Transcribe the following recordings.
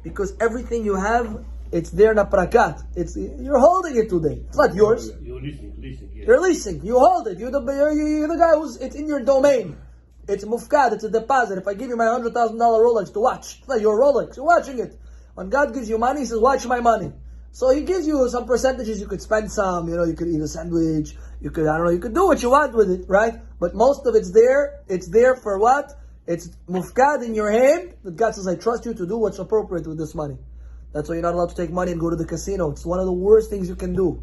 Because everything you have, it's there in a prakat. You're holding it today. It's not yours. You're leasing. Yeah. You're leasing. You hold it. You're the guy it's in your domain. It's mufkad. It's a deposit. If I give you my $100,000 Rolex to watch, it's not your Rolex. You're watching it. When God gives you money, He says, watch my money. So He gives you some percentages. You could spend some, you could eat a sandwich. You could do what you want with it, right? But most of it's there. It's there for what? It's mufkad in your hand. That God says, I trust you to do what's appropriate with this money. That's why you're not allowed to take money and go to the casino. It's one of the worst things you can do.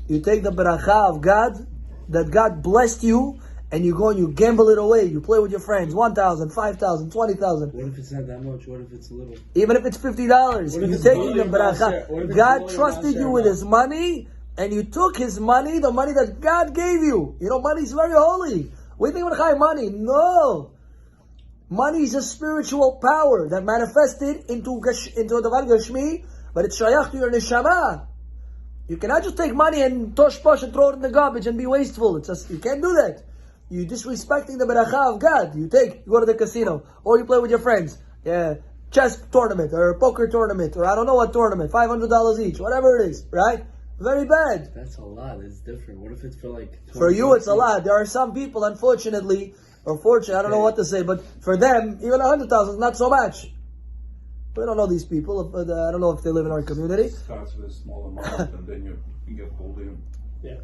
You take the beracha of God, that God blessed you, and you go and you gamble it away. You play with your friends, 1,000, 5,000, 20,000. What if it's not that much? What if it's a little? Even if it's $50, you're taking the beracha. God trusted you with His money, and you took His money, the money that God gave you. Money is very holy. What do you think about money? No. Money is a spiritual power that manifested into a davar gashmi, but it's shayach to your neshama. You cannot just take money and tosh posh and throw it in the garbage and be wasteful. You can't do that. You're disrespecting the beracha of God. You go to the casino, or you play with your friends. Chess tournament, or poker tournament, or I don't know what tournament, $500 each, whatever it is, right? Very bad. That's a lot. It's different. What if it's for For you, it's a lot. There are some people, unfortunately, or fortunately, I don't know what to say, but for them, even 100,000 is not so much. We don't know these people. I don't know if they live in our community. Starts with a small amount, and then you get pulled in. Yeah.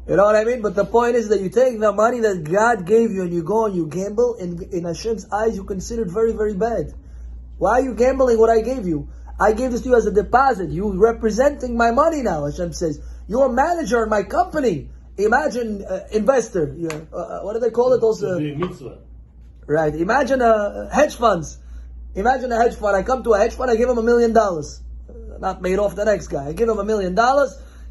You know what I mean? But the point is that you take the money that God gave you and you go and you gamble. In Hashem's eyes, you consider it very, very bad. Why are you gambling what I gave you? I gave this to you as a deposit. You representing my money now, Hashem says. You're a manager in my company. Imagine investor. What do they call it? Those mitzvah. Right. Imagine hedge funds. Imagine a hedge fund. I come to a hedge fund. I give him $1 million. Not made off the next guy. I give him $1 million.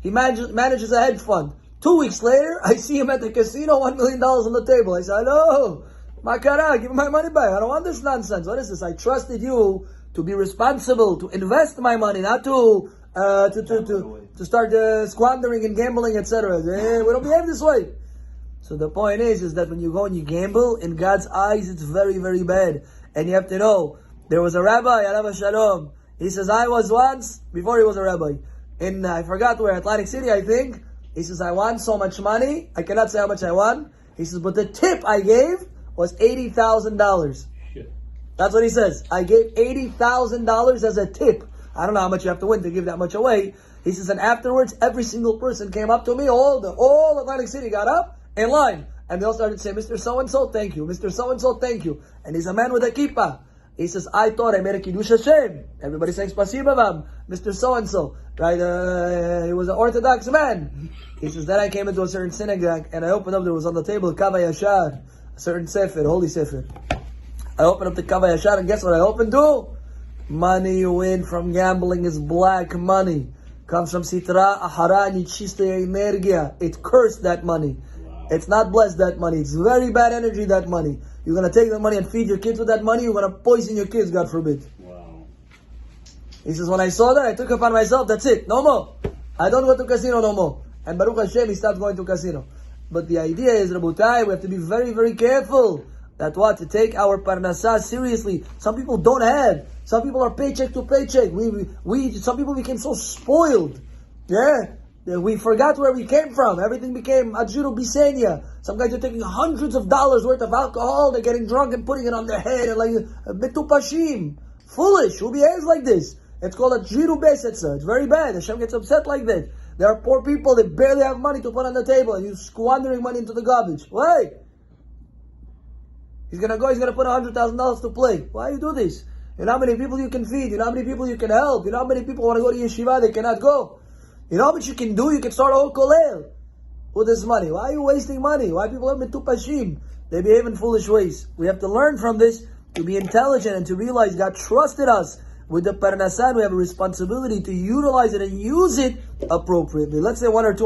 He manages a hedge fund. 2 weeks later, I see him at the casino. $1 million on the table. I say, "No, makara, give me my money back. I don't want this nonsense. What is this? I trusted you to be responsible, to invest my money, not to start squandering and gambling, etc. We don't behave this way." So the point is that when you go and you gamble, in God's eyes, it's very, very bad. And you have to know, there was a rabbi, Alav Shalom. He says, I was once, before he was a rabbi, in, I forgot where, Atlantic City, I think. He says, I won so much money. I cannot say how much I won. He says, but the tip I gave was $80,000. That's what he says. I gave $80,000 as a tip. I don't know how much you have to win to give that much away. He says, and afterwards, every single person came up to me. All Atlantic City got up in line. And they all started saying, Mr. So-and-so, thank you. Mr. So-and-so, thank you. And he's a man with a kippah. He says, I thought I made a Kiddush Hashem. Everybody saying, Spasiba, mam, Mr. So-and-so. Right? He was an Orthodox man. He says, then I came into a certain synagogue, and I opened up, there was on the table, Kavah Yashar, a certain sefer, holy sefer. I opened up the Kavah Yashar, and guess what I opened to? Money you win from gambling is black money. Comes from Sitra, Ahara, Nichiste Energia. It cursed that money. It's not blessed, that money. It's very bad energy, that money. You're going to take the money and feed your kids with that money. You're going to poison your kids, God forbid. Wow. He says, when I saw that, I took it upon myself. That's it. No more. I don't go to casino no more. And Baruch Hashem, he stopped going to casino. But the idea is, Rabotai, we have to be very, very careful. That what? To take our parnasah seriously. Some people don't have. Some people are paycheck to paycheck. Some people became so spoiled. Yeah. We forgot where we came from. Everything became Ajuru Bisenia. Some guys are taking hundreds of dollars worth of alcohol. They're getting drunk and putting it on their head. And like, Betupashim. Foolish. Who behaves like this? It's called Ajuru Besetza. It's very bad. Hashem gets upset like that. There are poor people that barely have money to put on the table. And you're squandering money into the garbage. Why? He's going to put $100,000 to play. Why you do this? You know how many people you can feed? You know how many people you can help? You know how many people want to go to yeshiva, they cannot go? You know how much you can do? You can start a whole kollel with this money. Why are you wasting money? Why people are metupashim? They behave in foolish ways. We have to learn from this to be intelligent and to realize God trusted us with the parnasah. We have a responsibility to utilize it and use it appropriately. Let's say one or two more.